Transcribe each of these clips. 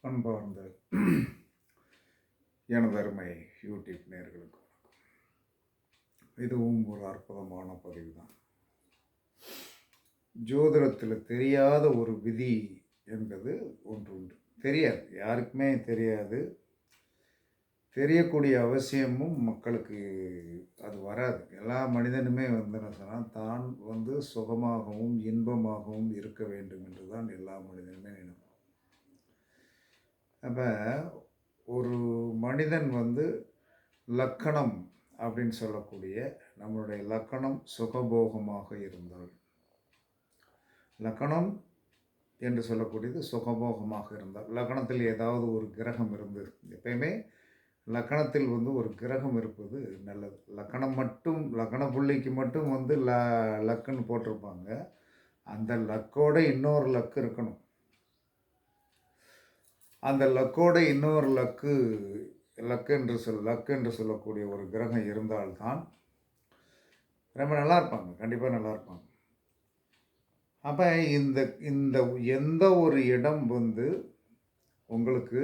அன்பார்ந்த எனதருமை யூடியூப் நேயர்களுக்கு இதுவும் ஒரு அற்புதமான பதிவு தான். ஜோதிடத்தில் தெரியாத ஒரு விதி என்பது ஒன்று உண்டு. தெரியாது, யாருக்குமே தெரியாது. தெரியக்கூடிய அவசியமும் மக்களுக்கு அது வராது. எல்லா மனிதனுமே என்ன சொன்னால் தான் சுகமாகவும் இன்பமாகவும் இருக்க வேண்டும் என்று தான் எல்லா மனிதனுமே நினைப்பான். அப்போ ஒரு மனிதன் லக்கணம் அப்படின்னு சொல்லக்கூடிய நம்மளுடைய லக்கணம் சுகபோகமாக இருந்தால், லக்கணம் என்று சொல்லக்கூடியது சுகபோகமாக இருந்தால், லக்கணத்தில் ஏதாவது ஒரு கிரகம் இருந்து, எப்பயுமே லக்கணத்தில் ஒரு கிரகம் இருப்பது நல்லது. லக்கணம் மட்டும், லக்கண புள்ளிக்கு மட்டும் லக்குன்னு போட்டிருப்பாங்க. அந்த லக்கோட இன்னொரு லக்கு இருக்கணும். அந்த லக்கோட இன்னொரு லக்கு என்று சொல்லக்கூடிய ஒரு கிரகம் இருந்தால்தான் ரொம்ப நல்லா இருப்பாங்க, கண்டிப்பாக நல்லா இருப்பாங்க. அப்போ இந்த எந்த ஒரு இடம் உங்களுக்கு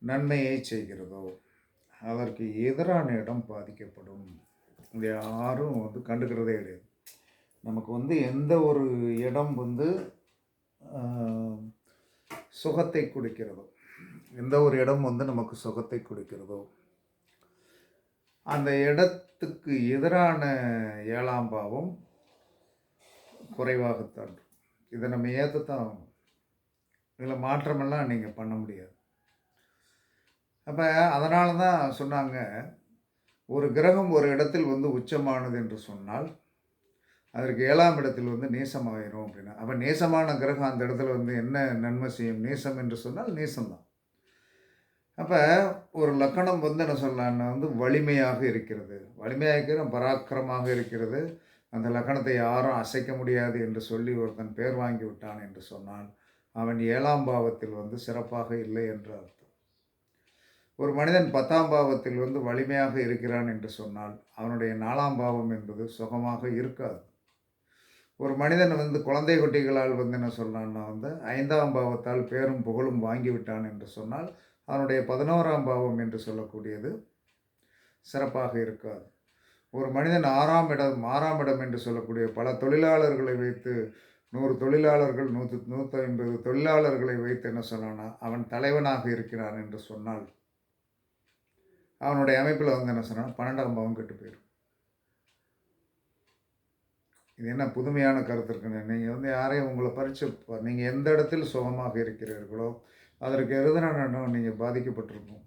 நன்மையை செய்கிறதோ அதற்கு எதிரான இடம் பாதிக்கப்படும். இது யாரும் கண்டுக்கிறதே கிடையாது. நமக்கு எந்த ஒரு இடம் சுகத்தை கொடுக்கிறதோ, எந்த ஒரு இடம் நமக்கு சுகத்தை கொடுக்கிறதோ அந்த இடத்துக்கு எதிரான 7ஆம் பாவம் குறைவாகத்தான். இதை நம்ம ஏற்றத்தான் ஆகணும். இதில் மாற்றமெல்லாம் நீங்கள் பண்ண முடியாது. அப்போ அதனால தான் சொன்னாங்க, ஒரு கிரகம் ஒரு இடத்தில் உச்சமானது என்று சொன்னால் அதற்கு 7ஆம் இடத்தில் நேசமாயிரும் அப்படின்னா, அப்போ நேசமான கிரகம் அந்த இடத்துல என்ன நன்மை செய்யும்? நேசம் என்று சொன்னால் நேசம்தான். அப்போ ஒரு லக்கணம் என்ன சொல்லலாம்னா வலிமையாக இருக்கிறது, வலிமையாக இருக்கிற பராக்கிரமாக இருக்கிறது, அந்த லக்கணத்தை யாரும் அசைக்க முடியாது என்று சொல்லி ஒருத்தன் பேர் வாங்கி விட்டான் என்று சொன்னால் அவன் 7ஆம் பாவத்தில் சிறப்பாக இல்லை என்று அர்த்தம். ஒரு மனிதன் 10ஆம் பாவத்தில் வலிமையாக இருக்கிறான் என்று சொன்னால் அவனுடைய 4ஆம் பாவம் என்பது சுகமாக இருக்காது. ஒரு மனிதன் குழந்தை குட்டிகளால் என்ன சொல்லலாம்னா 5ஆம் பாவத்தால் பேரும் புகழும் வாங்கிவிட்டான் என்று சொன்னால் அவனுடைய 11ஆம் பாவம் என்று சொல்லக்கூடியது சிறப்பாக இருக்காது. ஒரு மனிதன் 6ஆம் இடம் என்று சொல்லக்கூடிய பல தொழிலாளர்களை வைத்து 100 தொழிலாளர்கள் 150 தொழிலாளர்களை வைத்து என்ன சொல்லலாம்னா அவன் தலைவனாக இருக்கிறான் என்று சொன்னால் அவனுடைய அமைப்பில் என்ன சொன்னால் 12ஆம் பாவம் கெட்டு போயிடும். இது என்ன புதுமையான கருத்து இருக்குன்னு, நீங்கள் யாரையும் உங்களை பரிச்சு, நீங்கள் எந்த இடத்தில் சுகமாக இருக்கிறீர்களோ அதற்கு எதிரான நீங்கள் பாதிக்கப்பட்டிருக்கும்.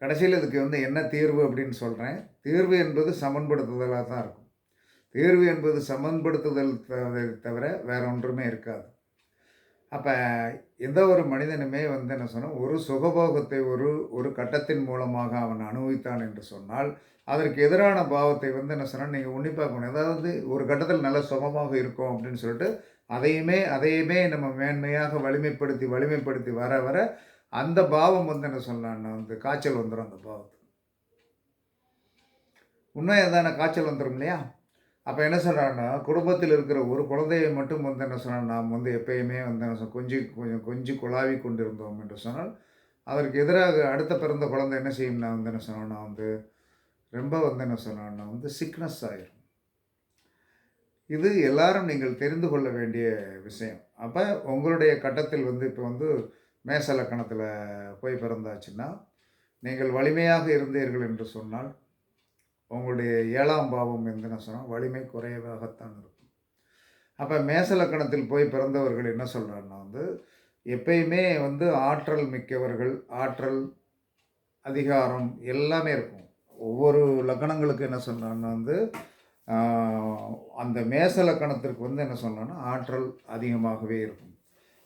கடைசியில் இதுக்கு என்ன தீர்வு அப்படின்னு சொல்கிறேன். தீர்வு என்பது சமன்படுத்துதலாக தான் இருக்கும். தீர்வு என்பது சமன்படுத்துதல் தவிர வேற ஒன்றுமே இருக்காது. அப்போ எந்த ஒரு மனிதனுமே என்ன சொன்னால் ஒரு சுகபோகத்தை ஒரு கட்டத்தின் மூலமாக அவன் அனுபவித்தான் என்று சொன்னால் அதற்கு எதிரான பாவத்தை என்ன சொன்னால் நீங்கள் உன்னிப்பாக்கணும். அதாவது ஒரு கட்டத்தில் நல்ல சுகமாக இருக்கும் அப்படின்னு சொல்லிட்டு அதையுமே நம்ம மேன்மையாக வலிமைப்படுத்தி வர வர அந்த பாவம் என்ன சொல்லலாம்னா காய்ச்சல் வந்துடும். அந்த பாவத்துக்கு உண்மையாக தானே காய்ச்சல் வந்துடும் இல்லையா? அப்போ என்ன சொல்கிறான்னா, குடும்பத்தில் இருக்கிற ஒரு குழந்தையை மட்டும் என்ன சொன்னால் நாம் எப்பயுமே என்ன கொஞ்சி குழாவி கொண்டிருந்தோம் என்று சொன்னால் அதற்கு எதிராக அடுத்த பிறந்த குழந்தை என்ன செய்யும்னா என்ன சொன்னா ரொம்ப என்ன சொன்னா சிக்னஸ் ஆயிரும். இது எல்லாரும் நீங்கள் தெரிந்து கொள்ள வேண்டிய விஷயம். அப்போ உங்களுடைய கட்டத்தில் இப்போ மேச லக்கணத்தில் போய் பிறந்தாச்சுன்னா நீங்கள் வலிமையாக இருந்தீர்கள் என்று சொன்னால் உங்களுடைய 7ஆம் பாவம் என்ன சொன்னால் வலிமை குறைவாகத்தான் இருக்கும். அப்போ மேச லக்கணத்தில் போய் பிறந்தவர்கள் என்ன சொல்கிறாங்கன்னா எப்பயுமே ஆற்றல் மிக்கவர்கள், ஆற்றல் அதிகாரம் எல்லாமே இருக்கும். ஒவ்வொரு லக்கணங்களுக்கு என்ன சொன்னான்னா அந்த மேச லக்கணத்திற்கு என்ன சொன்னான்னா ஆற்றல் அதிகமாகவே இருக்கும்.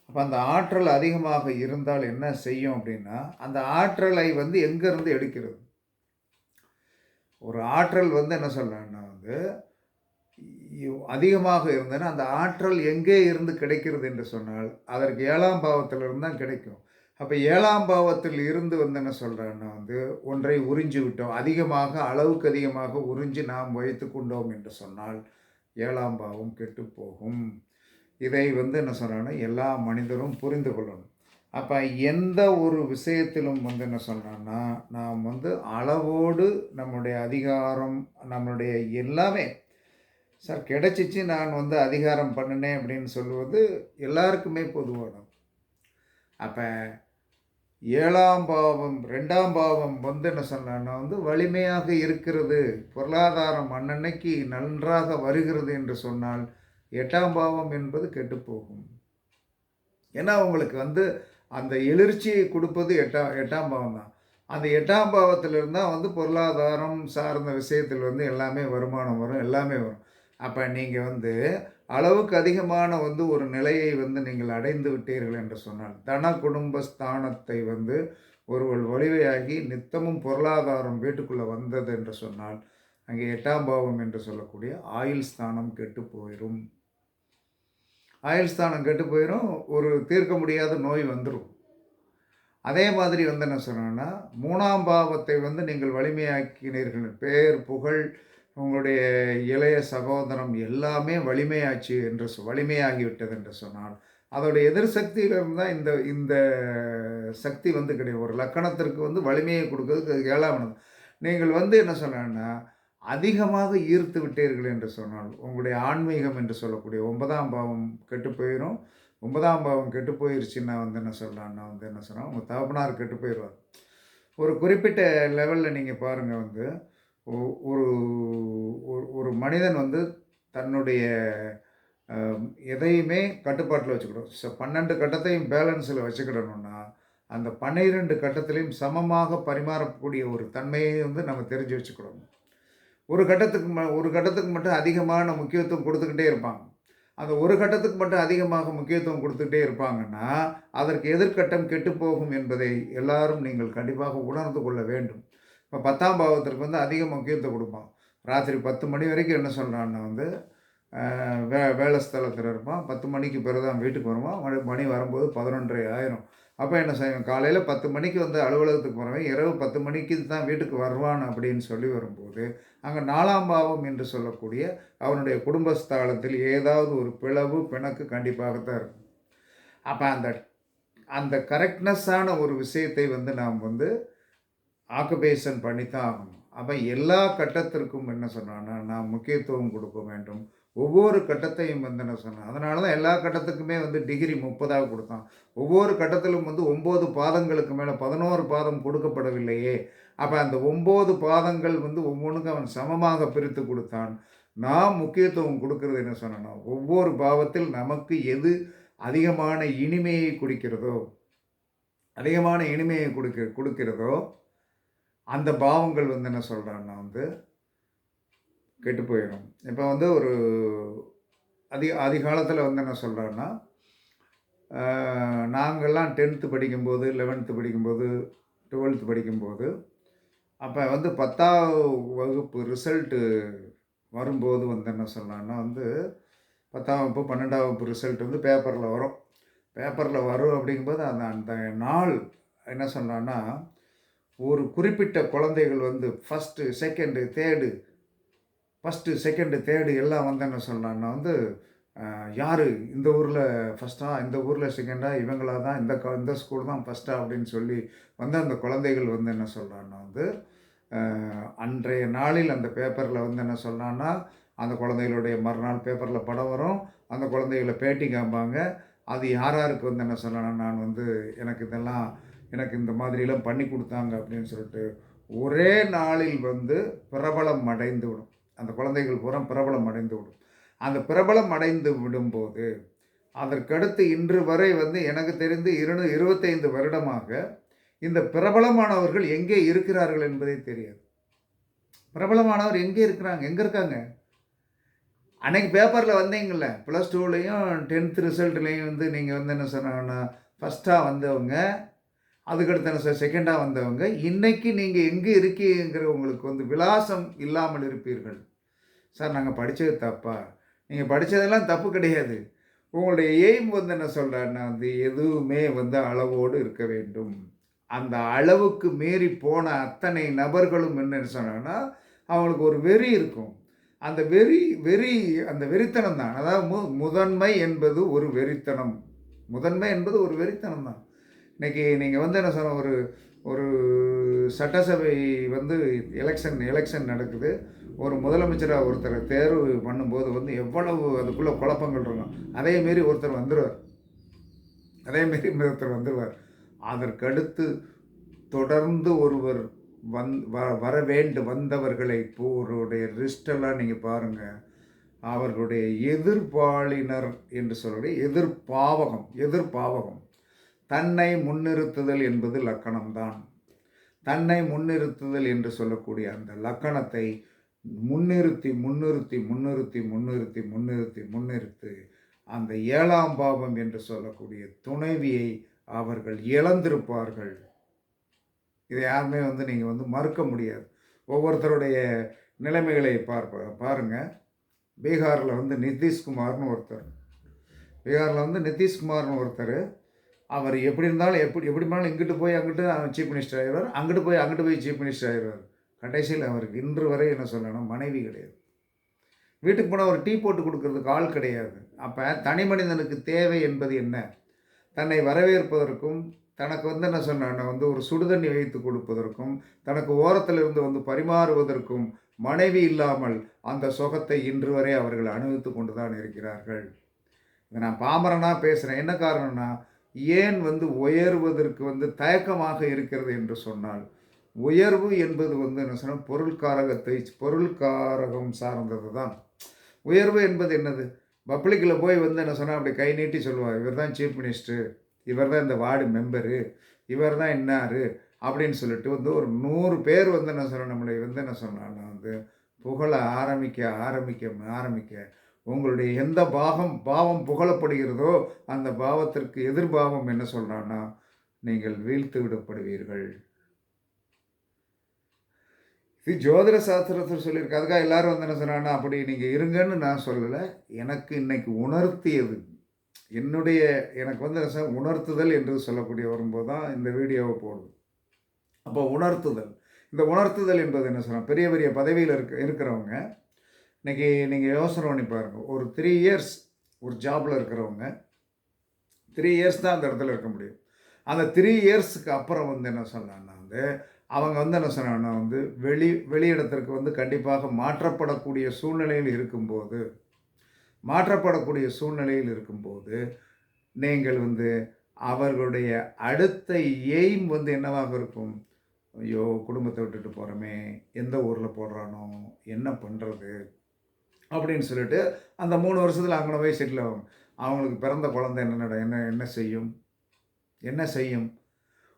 அப்போ அந்த ஆற்றல் அதிகமாக இருந்தால் என்ன செய்யும் அப்படின்னா அந்த ஆற்றலை எங்கேருந்து எடுக்கிறது? ஒரு ஆற்றல் என்ன சொல்கிறேன்னா அதிகமாக இருந்ததுன்னா அந்த ஆற்றல் எங்கே இருந்து கிடைக்கிறது என்று சொன்னால் அதற்கு 7ஆம் பாவத்திலிருந்து தான் கிடைக்கும். அப்போ 7ஆம் பாவத்தில் இருந்து என்ன சொல்கிறேன்னா ஒன்றை உறிஞ்சி விட்டோம், அளவுக்கு அதிகமாக உறிஞ்சி நாம் வைத்து கொண்டோம் என்று சொன்னால் 7ஆம் பாவம் கெட்டு போகும். இதை வந்து என்ன சொல்கிறாங்கன்னா எல்லா மனிதரும் புரிந்து கொள்ளணும். அப்போ எந்த ஒரு விஷயத்திலும் வந்து என்ன சொல்கிறான்னா, நாம் வந்து அளவோடு நம்முடைய அதிகாரம், நம்மளுடைய எல்லாமே சார் கிடைச்சிச்சு நான் வந்து அதிகாரம் பண்ணினேன் அப்படின்னு சொல்லுவது எல்லாருக்குமே பொதுவானது. அப்போ 7ஆம் பாவம் 2ஆம் பாவம் வந்து என்ன சொன்னான்னா வந்து வலிமையாக இருக்கிறது, பொருளாதாரம் அன்னன்னைக்கு நன்றாக வருகிறது என்று சொன்னால் 8ஆம் பாவம் என்பது கெட்டுப்போகும். ஏன்னா உங்களுக்கு வந்து அந்த எழுச்சியை கொடுப்பது 8ஆம் பாவம் தான். அந்த 8ஆம் பாவத்தில் இருந்தால் வந்து பொருளாதாரம் சார்ந்த விஷயத்தில் வந்து எல்லாமே வருமானம் வரும், எல்லாமே வரும். அப்போ நீங்கள் வந்து அளவுக்கு அதிகமான வந்து ஒரு நிலையை வந்து நீங்கள் அடைந்து விட்டீர்கள் என்று சொன்னால், தன குடும்ப ஸ்தானத்தை வந்து ஒருவர் வலிமையாகி நித்தமும் பொருளாதாரம் வீட்டுக்குள்ளே வந்தது என்று சொன்னால், அங்கே 8ஆம் பாவம் என்று சொல்லக்கூடிய ஆயுள் ஸ்தானம் கெட்டு போயிரும். ஆயுள் ஸ்தானம் கெட்டு போயிரும். ஒரு தீர்க்க முடியாத நோய் வந்துரும். அதே மாதிரி வந்து என்ன சொன்னேன்னா, 3ஆம் பாவத்தை வந்து நீங்கள் வலிமையாக்கினீர்கள். பேர், புகழ், உங்களுடைய இளைய சகோதரம் எல்லாமே வலிமையாச்சு என்று வலிமையாகிவிட்டது என்று சொன்னால், அதோடைய எதிர் சக்தியிலிருந்து தான் இந்த இந்த சக்தி வந்து கிடையாது. ஒரு லக்கணத்திற்கு வந்து வலிமையை கொடுக்கறதுக்கு 7ஆம் இடம். நீங்கள் வந்து என்ன சொன்னேன்னா, அதிகமாக ஈர்த்து விட்டீர்கள் என்று சொன்னால், உங்களுடைய ஆன்மீகம் என்று சொல்லக்கூடிய 9ஆம் பாவம் கெட்டு போயிரும். 9ஆம் பாவம் கெட்டு போயிருச்சுன்னா வந்து என்ன சொல்லலான்னா வந்து என்ன சொன்னா, உங்க தகப்பனார் கெட்டு போயிருவார். ஒரு குறிப்பிட்ட லெவல்ல நீங்க பாருங்க வந்து, ஒ ஒரு ஒரு ஒரு மனிதன் வந்து தன்னுடைய அ எதையுமே கட்டுப்பாட்டுல வச்சுக்கணும். 12 கட்டத்தையும் பேலன்ஸ்ல வச்சுக்கிடணும்னா, அந்த 12 கட்டத்திலயும் சமமாக பரிமாறக்கூடிய ஒரு தன்மையை வந்து நம்ம தெரிஞ்சு வச்சுக்கிடணும். ஒரு கட்டத்துக்கு மட்டும் அதிகமான முக்கியத்துவம் குடுத்துக்கிட்டே இருப்பாங்க. அந்த ஒரு கட்டத்துக்கு மட்டும் அதிகமாக முக்கியத்துவம் குடுத்துக்கிட்டே இருப்பாங்கன்னா, அதற்கு எதிர்க்கட்டம் கெட்டுப்போகும் என்பதை எல்லாரும் நீங்கள் கண்டிப்பாக உணர்ந்து கொள்ள வேண்டும். இப்ப 10ஆம் பாவத்திற்கு வந்து அதிக முக்கியத்துவம் குடுப்பான். ராத்திரி 10 மணி வரைக்கும் என்ன சொல்றான்னா வந்து, வேலை ஸ்தலத்தில இருப்பான். 10 மணிக்கு பிறகு தான் வீட்டுக்கு வருவான். மணி வரும்போது 11:30 ஆயிரும். அப்ப என்ன செய்வான், காலையில 10 மணிக்கு வந்து அலுவலகத்துக்கு போறவன், இரவு 10 மணிக்கு தான் வீட்டுக்கு வருவான் அப்படின்னு சொல்லி வரும்போது, அங்க 4ஆம் பாவம் என்று சொல்லக்கூடிய அவனுடைய குடும்பஸ்தானத்தில் ஏதாவது ஒரு பிளவு, பிணக்கு கண்டிப்பாகத்தான் இருக்கும். அப்ப அந்த அந்த கரெக்ட்னஸான ஒரு விஷயத்தை வந்து நாம் வந்து ஆக்குபேஷன் பண்ணித்தான் ஆகணும். அப்ப எல்லா கட்டத்திற்கும் என்ன சொன்னான்னா, நாம் முக்கியத்துவம் கொடுக்க வேண்டும். ஒவ்வொரு கட்டத்தையும் வந்து என்ன சொன்னா, அதனால தான் எல்லா கட்டத்துக்குமே வந்து டிகிரி 30ஆக குடுத்தான். ஒவ்வொரு கட்டத்திலும் வந்து 9 பாதங்களுக்கு மேல 11 பாதம் கொடுக்கப்படவில்லையே! அப்ப அந்த 9 பாதங்கள் வந்து ஒவ்வொன்னுக்கும் அவன் சமமாக பிரித்து குடுத்தான். நாம் முக்கியத்துவம் குடுக்கிறது என்ன சொன்னேன்னா, ஒவ்வொரு பாவத்தில் நமக்கு எது அதிகமான இனிமையை குடுக்கிறதோ, அதிகமான இனிமையை குடுக்கிறதோ, அந்த பாவங்கள் வந்து என்ன சொல்றான்னா வந்து கெட்டு போயிரும். இப்ப வந்து ஒரு அதிகாலத்தில வந்து என்ன சொல்றான்னா, அ நாங்கலாம் 10த் படிக்கும்போது, 11த் படிக்கும்போது, 12த் படிக்கும்போது, அப்ப வந்து 10ஆம் வகுப்பு ரிசல்ட்டு வரும்போது வந்து என்ன சொன்னான்னா வந்து, 10ஆம் வகுப்பு, 12ஆம் வகுப்பு ரிசல்ட் வந்து பேப்பர்ல வரும். பேப்பர்ல வரும் அப்படிங்கும்போது, அந்த அந்த நாள் என்ன சொன்னான்னா, ஒரு குறிப்பிட்ட குழந்தைகள் வந்து 1, 2, 3 1, 2, 3 எல்லாம் வந்து என்ன சொன்னான்னா வந்து, யாரு இந்த ஊர்ல ஃபர்ஸ்ட்டா, இந்த ஊர்ல செகண்டா, இவங்களா தான் இந்த ஸ்கூல் தான் ஃபர்ஸ்ட்டா அப்படின்னு சொல்லி வந்து அந்த குழந்தைகள் வந்து என்ன சொல்றான்னா வந்து, அ அன்றைய நாளில் அந்த பேப்பர்ல வந்து என்ன சொன்னான்னா, அந்த குழந்தைகளுடைய மறுநாள் பேப்பர்ல படம் வரும். அந்த குழந்தைகள பேட்டி காண்பாங்க. அது யார் யாருக்கு வந்து என்ன சொன்னான்னா, நான் வந்து எனக்கு இந்த மாதிரிலாம் பண்ணி குடுத்தாங்க அப்படின்னு சொல்லிட்டு, ஒரே நாளில் வந்து பிரபலம் அடைந்துவிடும். அந்த குழந்தைகள் பூரா பிரபலம் அடைந்துவிடும். அந்த பிரபலம் அடைந்து விடும்போது, அதற்கடுத்து இன்று வரை வந்து எனக்கு தெரிந்து 25 வருடமாக இந்த பிரபலமானவர்கள் எங்கே இருக்கிறார்கள் என்பதே தெரியாது. பிரபலமானவர் எங்கே இருக்கிறாங்க? எங்க இருக்காங்க? அன்னைக்கு பேப்பர்ல வந்தீங்கல்ல, +2லயும் 10த் ரிசல்ட்லயும் வந்து நீங்க வந்து என்ன சொன்னாங்கன்னா, ஃபர்ஸ்ட்டா வந்தவங்க, அதுக்கடுத்து என்ன சார் செகண்டா வந்தவங்க, இன்னைக்கு நீங்க எங்க இருக்கீங்கங்கிற உங்களுக்கு வந்து விலாசம் இல்லாமல் இருப்பீர்கள். சார் நாங்க படிச்சது தப்பா? நீங்க படிச்சதெல்லாம் தப்பு கிடையாது. உங்களுடைய எய்ம் வந்து என்ன சொல்றாருன்னா வந்து எதுவுமே வந்து அளவோடு இருக்க வேண்டும். அந்த அளவுக்கு மீறி போன அத்தனை நபர்களும் என்ன சொன்னாங்கன்னா, அவங்களுக்கு ஒரு வெறி இருக்கும். அந்த வெறி அந்த வெறித்தனம் தான். அதாவது முதன்மை என்பது ஒரு வெறித்தனம். முதன்மை என்பது ஒரு வெறித்தனம் தான். இன்னைக்கு நீங்கள் வந்து என்ன சொன்ன ஒரு ஒரு சட்டசபை வந்து எலெக்ஷன் நடக்குது. ஒரு முதலமைச்சராக ஒருத்தரை தேர்வு பண்ணும்போது வந்து எவ்வளவு அதுக்குள்ளே குழப்பங்கள் இருக்கும். அதே மாரி ஒருத்தர் வந்துடுவார். அதற்கடுத்து தொடர்ந்து ஒருவர் வர வந்தவர்களை போருடைய லிஸ்டெல்லாம் நீங்கள் பாருங்கள். அவர்களுடைய எதிர்ப்பாளினர் என்று சொல்லக்கூடிய எதிர்பாவகம் தன்னை முன்னிறுத்துதல் என்பது லக்கணம்தான். தன்னை முன்னிறுத்துதல் என்று சொல்லக்கூடிய அந்த லக்கணத்தை முன்னிறுத்தி அந்த 7ஆம் பாவம் என்று சொல்லக்கூடிய துணைவியை அவர்கள் இழந்திருப்பார்கள். இதை யாருமே வந்து நீங்கள் வந்து மறுக்க முடியாது. ஒவ்வொருத்தருடைய நிலைமைகளை பாருங்கள். பீகாரில் வந்து நிதிஷ்குமார்னு ஒருத்தர் அவர் எப்படி இருந்தாலும் எப்படி இருந்தாலும் இங்கிட்டு போய் அங்கிட்டு சீஃப் மினிஸ்டர் ஆகிடுவார், அங்கிட்டு போய் சீஃப் மினிஸ்டர் ஆகிடுவார். கடைசியில் அவருக்கு இன்று வரை என்ன சொல்லணும், மனைவி கிடையாது. வீட்டுக்கு போனால் ஒரு டீ போட்டு கொடுக்கறதுக்கு ஆள் கிடையாது. அப்போ தனி மனிதனுக்கு தேவை என்பது என்ன? தன்னை வரவேற்பதற்கும் தனக்கு வந்து என்ன சொன்னான்னா வந்து ஒரு சுடுதண்ணி வைத்து கொடுப்பதற்கும் தனக்கு ஓரத்தில் இருந்து வந்து பரிமாறுவதற்கும் மனைவி இல்லாமல் அந்த சுகத்தை இன்று வரை அவர்கள் அனுபவித்து கொண்டு தான் இருக்கிறார்கள். இதை நான் பாமரனாக பேசுகிறேன். என்ன காரணம்னா, ஏன் வந்து உயர்வதற்கு வந்து தயக்கமாக இருக்கிறது என்று சொன்னால், உயர்வு என்பது வந்து என்ன சொன்னால் பொருள்காரகம் சார்ந்தது தான். உயர்வு என்பது என்னது? பப்ளிக்கில் போய் வந்து என்ன சொன்னால் அப்படி கை நீட்டி சொல்லுவார், இவர் தான் சீஃப் மினிஸ்டர், இவர் தான் இந்த வார்டு மெம்பரு, இவர் தான் இன்னார் அப்படின்னு சொல்லிட்டு வந்து ஒரு 100 பேர் வந்து என்ன சொன்னால் நம்மளை வந்து என்ன சொன்னான்னா வந்து புகழ ஆரம்பிக்க உங்களுடைய எந்த பாவம் புகழப்படுகிறதோ அந்த பாவத்திற்கு எதிர்பாவம் என்ன சொல்கிறான்னா நீங்கள் வீழ்த்து விடப்படுவீர்கள். இது ஜோதிட சாஸ்திரத்தில் சொல்லியிருக்கு. அதுக்காக எல்லாரும் வந்து என்ன சொன்னாங்கன்னா அப்படி நீங்கள் இருங்கன்னு நான் சொல்லலை. எனக்கு இன்னைக்கு உணர்த்தியது எனக்கு வந்து உணர்த்துதல் என்று சொல்லக்கூடிய வரும்போது தான் இந்த வீடியோவை போடுது. அப்போ இந்த உணர்த்துதல் என்பது என்ன சொன்னால், பெரிய பெரிய பதவியில் இருக்கிறவங்க இன்றைக்கி நீங்கள் யோசனை பண்ணி பாருங்கள். ஒரு 3 இயர்ஸ் ஒரு ஜாபில் இருக்கிறவங்க 3 இயர்ஸ் தான் அந்த இடத்துல இருக்க முடியும். அந்த 3 இயர்ஸுக்கு அப்புறம் வந்து என்ன சொன்னான்னா வந்து அவங்க வந்து என்ன சொன்னாங்கன்னா வந்து வெளியிடத்திற்கு வந்து கண்டிப்பாக மாற்றப்படக்கூடிய சூழ்நிலையில் இருக்கும்போது நீங்கள் வந்து அவர்களுடைய அடுத்த எய்ம் வந்து என்னவாக இருக்கும்? ஐயோ, குடும்பத்தை விட்டுட்டு போகிறோமே, எந்த ஊரில் போடுறானோ, என்ன பண்ணுறது அப்படின்னு சொல்லிட்டு அந்த 3 வருஷத்தில் அங்கே போய் செட்டில் ஆகும். அவங்களுக்கு பிறந்த குழந்தை என்ன செய்யும்?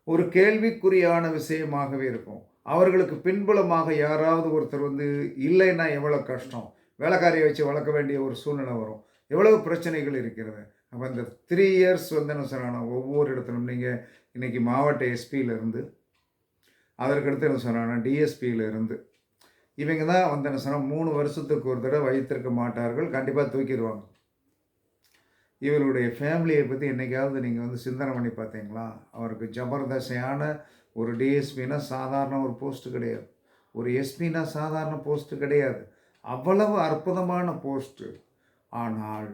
ஒரு கேள்விக்குறியான விஷயமாகவே இருக்கும். அவர்களுக்கு பின்புலமாக யாராவது ஒருத்தர் வந்து இல்லைன்னா எவ்வளோ கஷ்டம். வேலைக்காரியை வச்சு வளர்க்க வேண்டிய ஒரு சூழ்நிலை வரும். எவ்வளவு பிரச்சனைகள் இருக்கிறது. அப்போ இந்த 3 இயர்ஸ் வந்து என்ன சொன்னாங்கன்னா ஒவ்வொரு இடத்துலையும் நீங்கள் இன்றைக்கி மாவட்ட எஸ்பியிலேருந்து அதற்கடுத்து என்ன சொன்னாங்கன்னா டிஎஸ்பியிலேருந்து இவங்க தான் வந்து என்ன சொன்னால் 3 வருஷத்துக்கு ஒரு தடவை வைத்திருக்க மாட்டார்கள், கண்டிப்பாக தூக்கிடுவாங்க. இவருடைய ஃபேமிலியை பற்றி என்றைக்காவது நீங்கள் வந்து சிந்தனை பண்ணி பார்த்தீங்களா? அவருக்கு ஜபர்தஸ்தான ஒரு டிஎஸ்பின்னா சாதாரண ஒரு போஸ்ட்டு கிடையாது, ஒரு எஸ்பின்னா சாதாரண போஸ்ட்டு கிடையாது. அவ்வளவு அற்புதமான போஸ்ட்டு. ஆனால்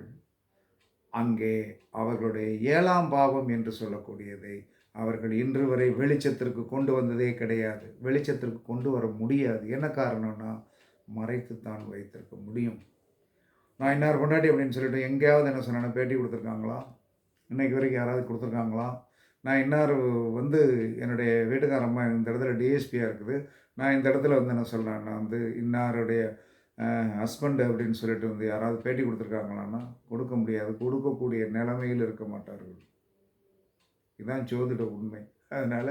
அங்கே அவர்களுடைய 7ஆம் பாவம் என்று சொல்லக்கூடியதை அவர்கள் இன்று வரை வெளிச்சத்திற்கு கொண்டு வந்ததே கிடையாது. வெளிச்சத்திற்கு கொண்டு வர முடியாது. என்ன காரணம்னா, மறைத்துத்தான் வைத்திருக்க முடியும். நான் இன்னார் கொண்டாடி அப்படின்னு சொல்லிட்டு எங்கேயாவது என்ன சொன்னேன்னா பேட்டி கொடுத்துருக்காங்களா? இன்றைக்கு வரைக்கும் யாராவது கொடுத்துருக்காங்களா? நான் இன்னார் வந்து என்னுடைய வீட்டுக்காரம்மா இந்த இடத்துல டிஎஸ்பியாக இருக்குது, நான் இந்த இடத்துல வந்து என்ன சொல்கிறேன்னா வந்து இன்னாருடைய ஹஸ்பண்டு அப்படின்னு சொல்லிட்டு வந்து யாராவது பேட்டி கொடுத்துருக்காங்களான்னா கொடுக்க முடியாது. கொடுக்கக்கூடிய நிலைமையில் இருக்க மாட்டார்கள். இதுதான் ஜோதிட உண்மை. அதனால்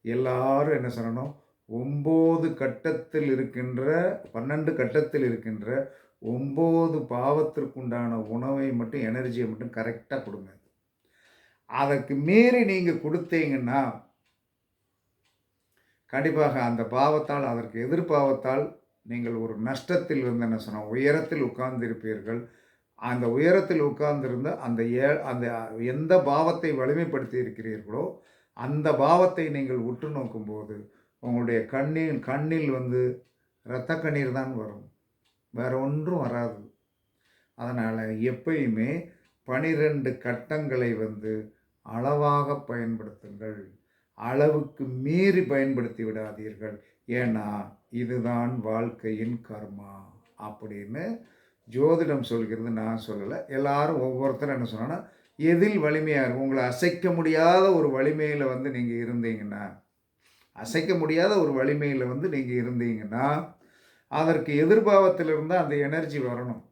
எல்லாரும் என்ன சொல்லணும், 9 கட்டத்தில் இருக்கின்ற 12 கட்டத்தில் இருக்கின்ற 9 பாவத்திற்குண்டான உணவை மட்டும் எனர்ஜியை மட்டும் கரெக்டாக கொடுங்க. அதற்கு மீறி நீங்கள் கொடுத்தீங்கன்னா கண்டிப்பாக அந்த பாவத்தால் அதற்கு எதிர்பாவத்தால் நீங்கள் ஒரு நஷ்டத்தில் வந்து என்ன சொன்னால் உயரத்தில் உட்கார்ந்திருப்பீர்கள். அந்த உயரத்தில் உட்கார்ந்திருந்த அந்த எந்த பாவத்தை வலிமைப்படுத்தி இருக்கிறீர்களோ அந்த பாவத்தை நீங்கள் உற்று நோக்கும்போது உங்களுடைய கண்ணில் வந்து இரத்த கண்ணீர் தான் வரும். வேறு ஒன்றும் வராது. அதனால் எப்பயுமே 12 கட்டங்களை வந்து அளவாக பயன்படுத்துங்கள். அளவுக்கு மீறி பயன்படுத்தி விடாதீர்கள். ஏன்னா இதுதான் வாழ்க்கையின் கர்மா அப்படின்னு ஜோதிடம் சொல்கிறது, நான் சொல்லலை. எல்லாரும் ஒவ்வொருத்தரும் என்ன சொன்னான்னா, எதில் வலிமையாக இருக்கும், உங்களை அசைக்க முடியாத ஒரு வலிமையில் வந்து நீங்கள் இருந்தீங்கன்னா, அசைக்க முடியாத ஒரு வலிமையில் வந்து நீங்கள் இருந்தீங்கன்னா, அதற்கு எதிர்பாவத்திலிருந்து அந்த எனர்ஜி வரணும்.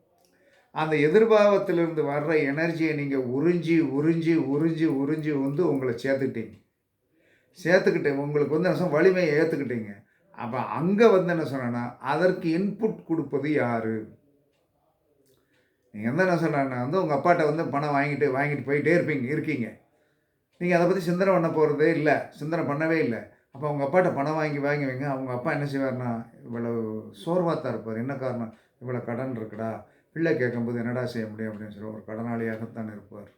அந்த எதிர்பாவத்திலிருந்து வர்ற எனர்ஜியை நீங்கள் உறிஞ்சி உறிஞ்சி உறிஞ்சி உறிஞ்சி வந்து உங்களை சேர்த்துக்கிட்டு உங்களுக்கு வந்து என்ன வலிமையை ஏற்றுக்கிட்டீங்க. அப்போ அங்கே வந்து என்ன சொன்னேன்னா, அதற்கு இன்புட் கொடுப்பது யார்? நீங்கள் வந்து என்ன சொன்னேன்னா வந்து உங்கள் அப்பாட்ட வந்து பணம் வாங்கிட்டு போயிட்டே இருக்கீங்க. நீங்கள் அதை பற்றி சிந்தனை பண்ண போகிறதே இல்லை, சிந்தனை பண்ணவே இல்லை. அப்போ அவங்க அப்பாட்ட பணம் வாங்கி வைங்க. அவங்க அப்பா என்ன செய்வார்னா, இவ்வளோ சோர்வாக தான் இருப்பார். என்ன காரணம்? இவ்வளோ கடன் இருக்குடா, பிள்ளை கேட்கும்போது என்னடா செய்ய முடியும் அப்படின்னு சொல்லி ஒரு கடனாளியாகத்தான் இருப்பார்.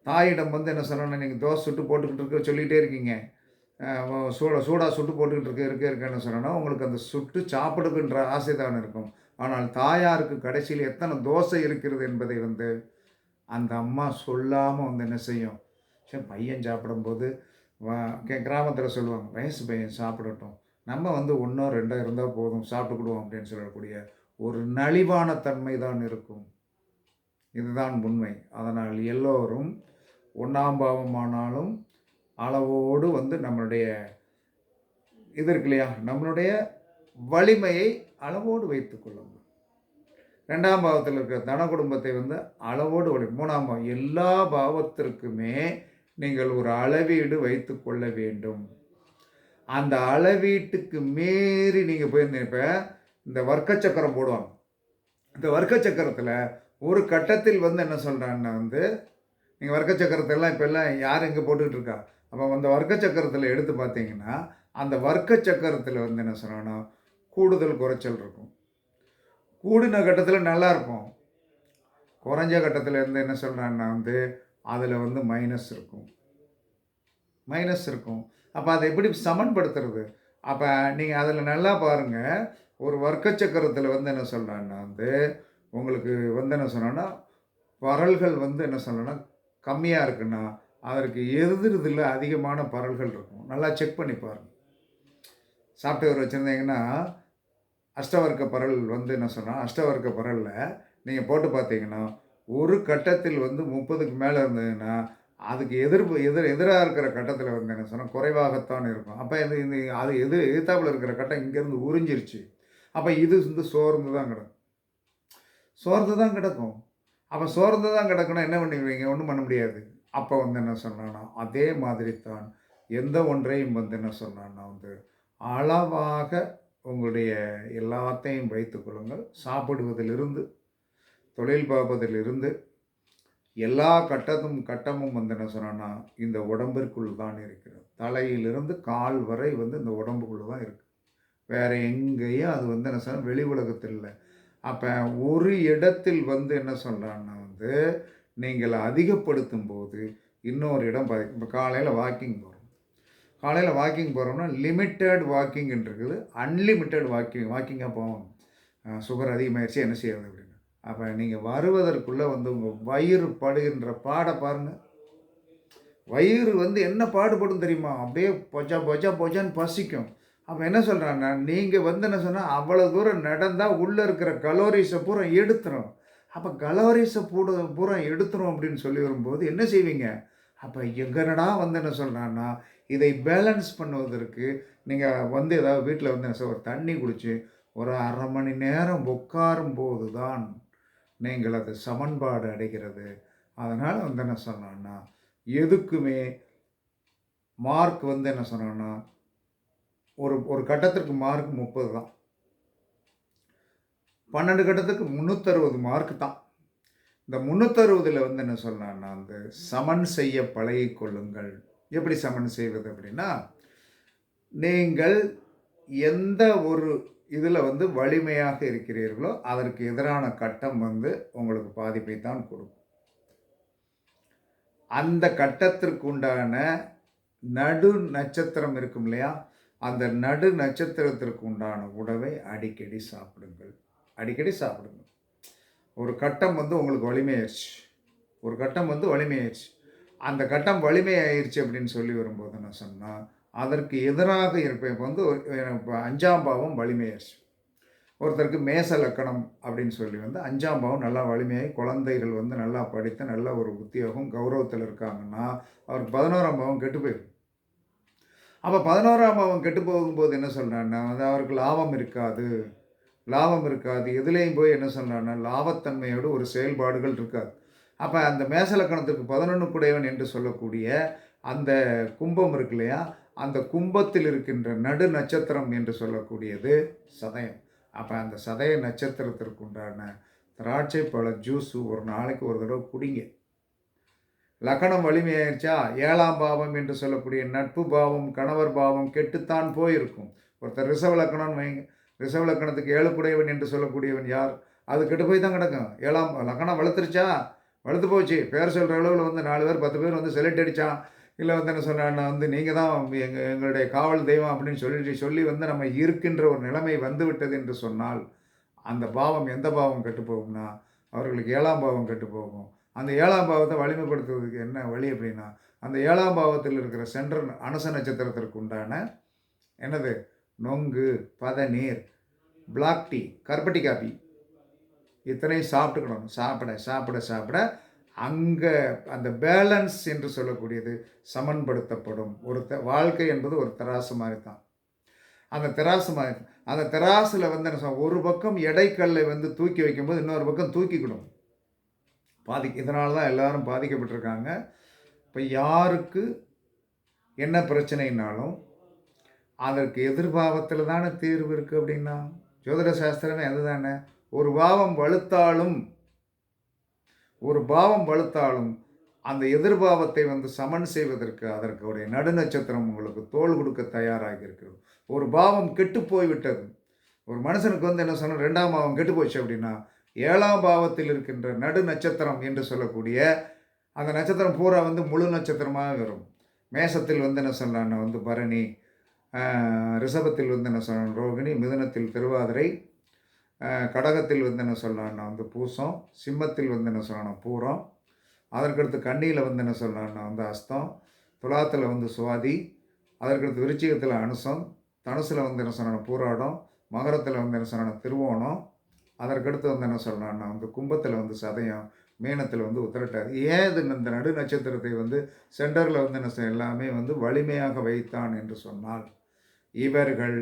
தாயிடம் வந்து என்ன சொல்லணும்னா, நீங்கள் தோசை சுட்டு போட்டுக்கிட்டு இருக்க சொல்லிகிட்டே இருக்கீங்க. சூடாக சுட்டு போட்டுக்கிட்டு இருக்கேன்னு சொன்னோன்னா, உங்களுக்கு அந்த சுட்டு சாப்பிடுகின்ற ஆசை தான் இருக்கும். ஆனால் தாயாருக்கு கடைசியில் எத்தனை தோசை இருக்கிறது என்பதை வந்து அந்த அம்மா சொல்லாமல் வந்து என்ன செய்யும், சரி பையன் சாப்பிடும்போது கிராமத்தில் சொல்லுவாங்க, வயசு பையன் சாப்பிடட்டும், நம்ம வந்து 1ஓ 2ஓ இருந்தால் போதும் சாப்பிட்டுக்கிடுவோம் அப்படின்னு சொல்லக்கூடிய ஒரு நலிவான தன்மை தான் இருக்கும். இதுதான் உண்மை. அதனால் எல்லோரும் 1ஆம் பாவமானாலும் அளவோடு வந்து நம்மளுடைய இது இருக்கு இல்லையா, நம்மளுடைய வலிமையை அளவோடு வைத்துக் கொள்ளுங்கள். 2ஆம் பாவத்தில் இருக்கிற தன குடும்பத்தை வந்து அளவோடு 3ஆம் பாவம் எல்லா பாவத்திற்குமே நீங்கள் ஒரு அளவீடு வைத்து கொள்ள வேண்டும். அந்த அளவீட்டுக்கு மீறி நீங்கள் போயிருந்தீங்க. இப்போ இந்த வர்க்க சக்கரம் போடுவாங்க. இந்த வர்க்க சக்கரத்தில் ஒரு கட்டத்தில் வந்து என்ன சொல்கிறாங்கன்னா வந்து, நீங்கள் வர்க்க சக்கரத்தெல்லாம் இப்போ எல்லாம் யார் எங்கே போட்டுக்கிட்டு இருக்கா? அப்போ அந்த வர்க்க சக்கரத்தில் எடுத்து பார்த்தீங்கன்னா, அந்த வர்க்க சக்கரத்தில் வந்து என்ன சொன்னான்னா, கூடுதல் குறைச்சல் இருக்கும். கூடின கட்டத்தில் நல்லா இருக்கும். குறைஞ்ச கட்டத்தில் இருந்து என்ன சொல்கிறான்னா வந்து, அதில் வந்து மைனஸ் இருக்கும். அப்போ அதை எப்படி சமன்படுத்துறது? அப்போ நீங்கள் அதில் நல்லா பாருங்கள். ஒரு வர்க்க சக்கரத்தில் வந்து என்ன சொல்கிறான்னா வந்து, உங்களுக்கு வந்து என்ன சொன்னோன்னா, பரல்கள் வந்து என்ன சொல்லணும்னா கம்மியாக இருக்குன்னா, அதற்கு எதிரில் அதிகமான பரல்கள் இருக்கும். நல்லா செக் பண்ணி பாருங்கள். சாஃப்ட்வேர் வச்சுருந்தீங்கன்னா, அஷ்டவர்க்க பரல் வந்து என்ன சொன்னால், அஷ்டவர்க்க பரலில் நீங்கள் போட்டு பார்த்தீங்கன்னா, ஒரு கட்டத்தில் வந்து 30க்கு மேலே இருந்ததுன்னா, அதுக்கு எதிராக இருக்கிற கட்டத்தில் வந்து என்ன சொன்னால் குறைவாகத்தான் இருக்கும். அப்போ இது அது எதிர்த்தாப்புல இருக்கிற கட்டம் இங்கேருந்து உறிஞ்சிருச்சு. அப்போ இது வந்து சோர்ந்து தான் கிடக்கும். அப்போ சோர்ந்து தான் கிடக்குன்னா என்ன பண்ணுவீங்க? ஒன்றும் பண்ண முடியாது. அப்போ வந்து என்ன சொன்னான்னா, அதே மாதிரி தான் எந்த ஒன்றையும் வந்து என்ன சொன்னான்னா வந்து அளவாக உங்களுடைய எல்லாத்தையும் வைத்துக் கொள்ளுங்கள். சாப்பிடுவதிலிருந்து, தொழில் பார்ப்பதிலிருந்து, எல்லா கட்டமும் வந்து என்ன சொன்னான்னா இந்த உடம்பிற்குள் தான் இருக்கிறது. தலையிலிருந்து கால் வரை வந்து இந்த உடம்புக்குள்ள தான் இருக்குது. வேறு எங்கேயும் அது வந்து என்ன சொன்னால் வெளி உலகத்தில் இல்லை. அப்போ ஒரு இடத்தில் வந்து என்ன சொல்கிறான்னா வந்து நீங்கள் அதிகப்படுத்தும் போது இன்னொரு இடம் இப்போ காலையில் வாக்கிங் போகிறோம்னா லிமிட்டட் வாக்கிங்ன்னு இருக்குது, அன்லிமிட்டட் வாக்கிங்காக போவோம். சுகர் அதிகமாகிடுச்சு என்ன செய்யறது அப்படின்னு. அப்போ நீங்கள் வருவதற்குள்ளே வந்து உங்கள் வயிறு படுகின்ற பாருங்கள். வயிறு வந்து என்ன பாடுபடும் தெரியுமா? அப்படியே பொச்சான்னு பசிக்கும். அப்போ என்ன சொல்கிறான்னா, நீங்கள் வந்து என்ன சொன்னால் அவ்வளோ தூரம் நடந்தால் உள்ளே இருக்கிற கலோரிஸை பூரா எடுத்துரும். அப்போ கலோரிஸை பூரா எடுத்துரும் அப்படின்னு சொல்லி வரும்போது என்ன செய்வீங்க? அப்போ எங்கனடா வந்து என்ன சொல்கிறான்னா, இதை பேலன்ஸ் பண்ணுவதற்கு நீங்கள் வந்து ஏதாவது வீட்டில் வந்து என்ன ஒரு தண்ணி குடித்து ஒரு 1/2 மணி நேரம் உட்காரும் போது தான் நீங்கள் அது சமன்பாடு அடைகிறது. அதனால் வந்து என்ன சொன்னான்னா, எதுக்குமே மார்க் வந்து என்ன சொன்னான்னா, ஒரு கட்டத்திற்கு மார்க் 30 தான். 12 கட்டத்துக்கு 360 மார்க் தான். இந்த 360ல் வந்து என்ன சொன்னான்னா வந்து சமன் செய்ய பழகிக் கொள்ளுங்கள். எப்படி சமன் செய்வது அப்படின்னா, நீங்கள் எந்த ஒரு இதில் வந்து வலிமையாக இருக்கிறீர்களோ அதற்கு எதிரான கட்டம் வந்து உங்களுக்கு பாதிப்பை தான் கொடுக்கும். அந்த கட்டத்திற்கு உண்டான நடு நட்சத்திரம் இருக்கும் இல்லையா, அந்த நடு நட்சத்திரத்திற்கு உண்டான உணவை அடிக்கடி சாப்பிடுங்கள். அடிக்கடி சாப்பிடுங்க. ஒரு கட்டம் வந்து உங்களுக்கு வலிமையாயிருச்சு. ஒரு கட்டம் வந்து வலிமையாயிருச்சு. அந்த கட்டம் வலிமையாயிருச்சு அப்படின்னு சொல்லி வரும்போது என்ன சொன்னா, அதற்கு எதிராக இருப்ப இப்ப வந்து இப்ப 5ஆம் பாவம் வலிமையாயிருச்சு. ஒருத்தருக்கு மேச லக்கணம் அப்படின்னு சொல்லி வந்து 5ஆம் பாவம் நல்லா வலிமையாகி குழந்தைகள் வந்து நல்லா படித்து நல்ல ஒரு உத்தியோகம், கௌரவத்தில இருக்காங்கன்னா, அவருக்கு 11ஆம் பாவம் கெட்டு போயிரும். அப்ப 11ஆம் பாவம் கெட்டு போகும்போது என்ன சொல்றான்னா, வந்து அவருக்கு லாபம் இருக்காது. லாபம் இருக்காது. எதுலயும் போய் என்ன சொல்றான்னா, லாபத்தன்மையோடு ஒரு செயல்பாடுகள் இருக்காது. அப்ப அந்த மேச லக்கணத்திற்கு 11 குடையவன் என்று சொல்லக்கூடிய அந்த கும்பம் இருக்கு இல்லையா? அந்த கும்பத்தில் இருக்கின்ற நடு நட்சத்திரம் என்று சொல்லக்கூடியது சதயம். அப்ப அந்த சதய நட்சத்திரத்திற்கு உண்டான திராட்சை பழ ஜூஸ் ஒரு நாளைக்கு ஒரு தடவ குடிங்க. லக்கணம் வலிமையாயிருச்சா, 7ஆம் பாவம் என்று சொல்லக்கூடிய நட்பு பாவம், கணவர் பாவம் கெட்டுத்தான் போயிருக்கும். ஒருத்தர் ரிஷவ லக்கணம்னு வைங்க. ரிஷவ லக்கணத்துக்கு 7 குடையவன் என்று சொல்லக்கூடியவன் யார்? அது கெட்டு போய் தான் கிடக்கும். 7ஆம் லக்கணம் வலுத்துருச்சா? வலுத்து போச்சு. பேர் சொல்ற அளவுல வந்து 4 பேர், 10 பேர் வந்து செலக்ட் அடிச்சான். இல்ல வந்து என்ன சொன்னான்னா வந்து, நீங்க தான் எங்களுடைய காவல் தெய்வம் அப்படின்னு சொல்லி வந்து நம்ம இருக்கின்ற ஒரு நிலைமை வந்துவிட்டது என்று சொன்னால், அந்த பாவம் எந்த பாவம் கெட்டு போகும்னா, அவர்களுக்கு 7ஆம் பாவம் கெட்டு போகும். அந்த 7ஆம் பாவத்த வலிமைப்படுத்துவதற்கு என்ன வழி அப்படின்னா, அந்த 7ஆம் பாவத்தில் இருக்கிற சென்ட்ரல் அனுச நட்சத்திரத்திற்கு உண்டான என்னது? நொங்கு, பதநீர், பிளாக் டீ, கருப்பட்டி காப்பி இத்தனையும் சாப்பிட்டுக்கணும். சாப்பிட அங்க அந்த பேலன்ஸ் என்று சொல்லக்கூடியது சமன்படுத்தப்படும். ஒரு வாழ்க்கை என்பது ஒரு தராசு மாரி தான். அந்த தராசு மாரி அந்த தராசுல வந்து என்ன ஒரு பக்கம் எடைக்கல்லை வந்து தூக்கி வைக்கும்போது, இன்னொரு பக்கம் தூக்கிக்கிடும். இதனால தான் எல்லாரும் பாதிக்கப்பட்டிருக்காங்க. இப்ப யாருக்கு என்ன பிரச்சனைனாலும், அதற்கு எதிர்பாவத்தில தானே தீர்வு இருக்கு அப்படின்னா, ஜோதிட சாஸ்திரமே அதுதானே. ஒரு பாவம் வலுத்தாலும் அந்த எதிர்பாவத்தை வந்து சமன் செய்வதற்கு அதற்குடைய நடுநட்சத்திரம் உங்களுக்கு தோள் கொடுக்க தயாராக இருக்கிறது. ஒரு பாவம் கெட்டு போய்விட்டது. ஒரு மனுஷனுக்கு வந்து என்ன சொன்ன 2ஆம் பாவம் கெட்டு போச்சு அப்படின்னா, 7ஆம் பாவத்தில் இருக்கின்ற நடு நட்சத்திரம் என்று சொல்லக்கூடிய அந்த நட்சத்திரம் பூரா வந்து முழு நட்சத்திரமாக வரும். மேசத்தில் வந்து என்ன சொல்லலாம்னா வந்து பரணி, ரிஷபத்தில் வந்து என்ன சொல்லணும் ரோகிணி, மிதுனத்தில் திருவாதிரை, கடகத்தில் வந்து என்ன சொல்லலாம்னா வந்து பூசம், சிம்மத்தில் வந்து என்ன சொல்லணும் பூரம், அதற்கடுத்து கன்னியில் வந்து என்ன சொல்லலாம்னா வந்து அஸ்தம், துலாத்தில் வந்து சுவாதி, அதற்கடுத்து விருச்சிகத்தில் அனுசம், தனுசில் வந்து என்ன சொல்லணும் பூராடம், மகரத்தில் வந்து என்ன சொல்லணும் திருவோணம், அதற்கடுத்து வந்து என்ன சொல்லலாம்னா வந்து கும்பத்தில் வந்து சதயம், மீனத்தில் வந்து உத்திரட்டாதி. ஏன் இது இந்த நடு நட்சத்திரத்தை வந்து சென்டரில் வந்து என்ன எல்லாமே வந்து வலிமையாக வைத்தான் என்று சொன்னால், இவர்கள்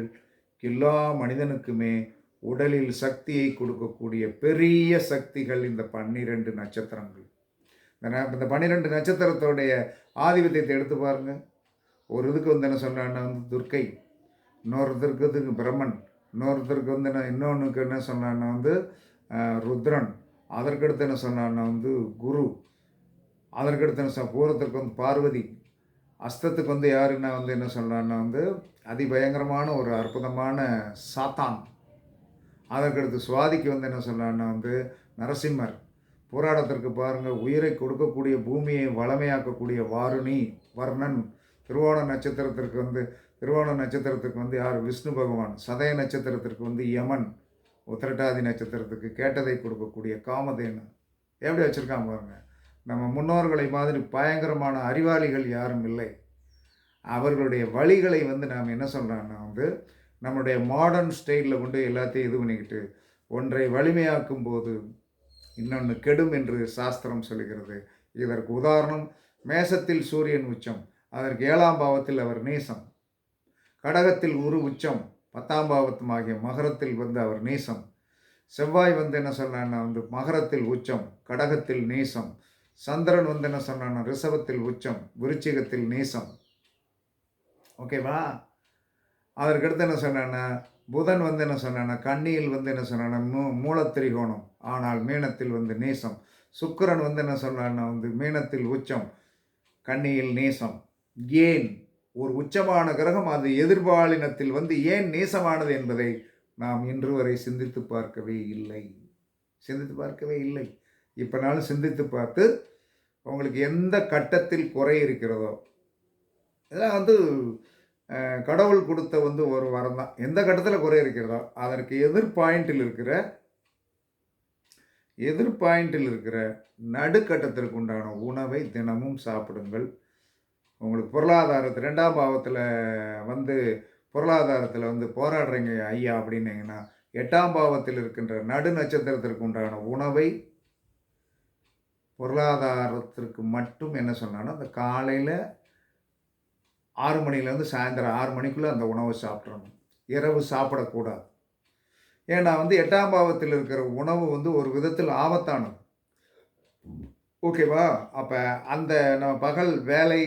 எல்லா மனிதனுக்குமே உடலில் சக்தியை கொடுக்கக்கூடிய பெரிய சக்திகள் இந்த 12 நட்சத்திரங்கள். இந்த 12 நட்சத்திரத்தோடைய ஆதிபத்தியத்தை எடுத்து பாருங்க. ஒரு இதுக்கு வந்து என்ன சொன்னான்னா வந்து துர்க்கை, இன்னொருத்தருக்கு பிரம்மன், இன்னொருத்தருக்கு வந்து இன்னொன்றுக்கு என்ன சொன்னான்னா வந்து ருத்ரன், அதற்கடுத்து என்ன சொன்னான்னா வந்து குரு, அதற்கடுத்து என்ன பூரத்திற்கு வந்து பார்வதி, அஸ்தத்துக்கு வந்து யாருன்னா வந்து என்ன சொல்கிறான்னா வந்து அதிபயங்கரமான ஒரு அற்புதமான சாத்தான், அதற்கடுத்து சுவாதிக்கு வந்து என்ன சொல்கிறான்னா வந்து நரசிம்மர், போராட்டத்திற்கு பாருங்கள் உயிரை கொடுக்கக்கூடிய பூமியை வளமையாக்கக்கூடிய வாருணி, வர்ணன், திருவோண நட்சத்திரத்திற்கு வந்து யார் விஷ்ணு பகவான், சதய நட்சத்திரத்திற்கு வந்து யமன், உத்திரட்டாதி நட்சத்திரத்துக்கு கேட்டதை கொடுக்கக்கூடிய காமதேனு. எப்படி வச்சுருக்கான் பாருங்க. நம்ம முன்னோர்களை மாதிரி பயங்கரமான அறிவாளிகள் யாரும் இல்லை. அவர்களுடைய வழிகளை வந்து நாம் என்ன சொல்கிறோன்னா வந்து நம்முடைய மாடர்ன் ஸ்டைலில் கொண்டு எல்லாத்தையும் இது பண்ணிக்கிட்டு ஒன்றை வலிமையாக்கும் போது இன்னொன்று கெடும் என்று சாஸ்திரம் சொல்கிறது. இதற்கு உதாரணம் மேசத்தில் சூரியன் உச்சம், அதற்கு 7ஆம் பாவத்தில் அவர் நீசம், கடகத்தில் குரு உச்சம், 10ஆம் பாவத்துமாகிய மகரத்தில் வந்து அவர் நீசம், செவ்வாய் வந்து என்ன சொன்னான்னா வந்து மகரத்தில் உச்சம், கடகத்தில் நீசம், சந்திரன் வந்து என்ன சொன்னான்னா ரிஷபத்தில் உச்சம், விருச்சிகத்தில் நீசம். ஓகேவா? அதற்கடுத்து என்ன சொன்னான்னா புதன் வந்து என்ன சொன்னான்னா கன்னியில் வந்து என்ன சொன்னான்னா மூலத்திரிகோணம், ஆனால் மீனத்தில் வந்து நீசம். சுக்கிரன் வந்து என்ன சொன்னான்னா வந்து மீனத்தில் உச்சம், கன்னியில் நீசம். ஏன் ஒரு உச்சமான கிரகம் அது எதிர்பாலினத்தில் வந்து ஏன் நீசமானது என்பதை நாம் இன்று வரை சிந்தித்து பார்க்கவே இல்லை. இப்போனாலும் சிந்தித்து பார்த்து உங்களுக்கு எந்த கட்டத்தில் குறை இருக்கிறதோ, இதெல்லாம் வந்து கடவுள் கொடுத்த வந்து ஒரு வரம் தான். எந்த கட்டத்தில் குறை இருக்கிறதோ அதற்கு எதிர் பாயிண்டில் இருக்கிற நடுக்கட்டத்திற்கு உண்டான உணவை தினமும் சாப்பிடுங்கள். உங்களுக்கு பொருளாதாரத்து 2ஆம் பாவத்தில வந்து பொருளாதாரத்தில வந்து போராடுறீங்க ஐயா அப்படின்னீங்கன்னா, 8ஆம் பாவத்தில் இருக்கின்ற நடு நட்சத்திரத்திற்கு உண்டான உணவை பொருளாதாரத்திற்கு மட்டும் என்ன சொன்னான்னா, அந்த காலையில 6 மணிலேருந்து சாயந்தரம் 6 மணிக்குள்ள அந்த உணவை சாப்பிட்றணும். இரவு சாப்பிடக்கூடாது. ஏன்னா வந்து 8ஆம் பாவத்தில் இருக்கிற உணவு வந்து ஒரு விதத்தில் ஆபத்தானது. ஓகேவா? அப்ப அந்த நம்ம பகல் வேலை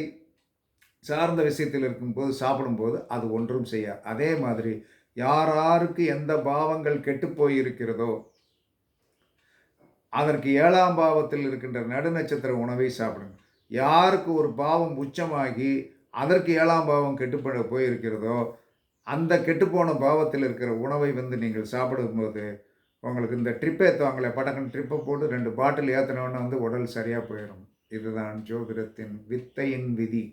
சார்ந்த விஷயத்தில் இருக்கும்போது சாப்பிடும்போது அது ஒன்றும் செய்யாது. அதே மாதிரி யார் யாருக்கு எந்த பாவங்கள் கெட்டுப் போயிருக்கிறதோ, அதற்கு 7ஆம் பாவத்தில் இருக்கின்ற நடுநட்சத்திர உணவை சாப்பிடுங்க. யாருக்கு ஒரு பாவம் உச்சமாகி அதற்கு 7ஆம் பாவம் போயிருக்கிறதோ, அந்த கெட்டுப்போன பாவத்தில் இருக்கிற உணவை வந்து நீங்கள் சாப்பிடும்போது, உங்களுக்கு இந்த ட்ரிப் ஏத்துவாங்களே, படக்குன்னு ட்ரிப்ப போட்டு 2 பாட்டில் ஏத்துனோனே வந்து உடல் சரியா போயிரும். இதுதான் ஜோதிடத்தின் வித்தையின் விதி.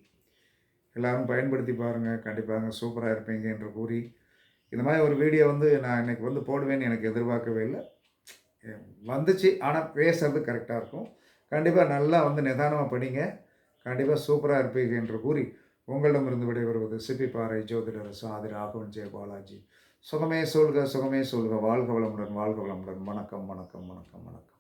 எல்லாரும் பயன்படுத்தி பாருங்க. கண்டிப்பாங்க சூப்பரா இருப்பீங்க என்று கூறி, இந்த மாரி ஒரு வீடியோ வந்து நான் இன்னைக்கு வந்து போடுவேன்னு எனக்கு எதிர்பார்க்கவே இல்ல. வந்துச்சு. ஆனா பேசுறது கரெக்ட்டா இருக்கும். கண்டிப்பா நல்லா வந்து நிதானமா படிங்க. கண்டிப்பா சூப்பரா இருப்பீங்க என்று கூறி, உங்களிடமிருந்து விடைபெறுவது சிப்பிப்பாறை ஜோதிடர் சாதி ராகவன் ஜெய பாலாஜி. சுகமே சொல்க, சுகமே சொல்க. வாழ்க வளமுடன், வாழ்க வளமுடன். வணக்கம், வணக்கம், வணக்கம், வணக்கம்.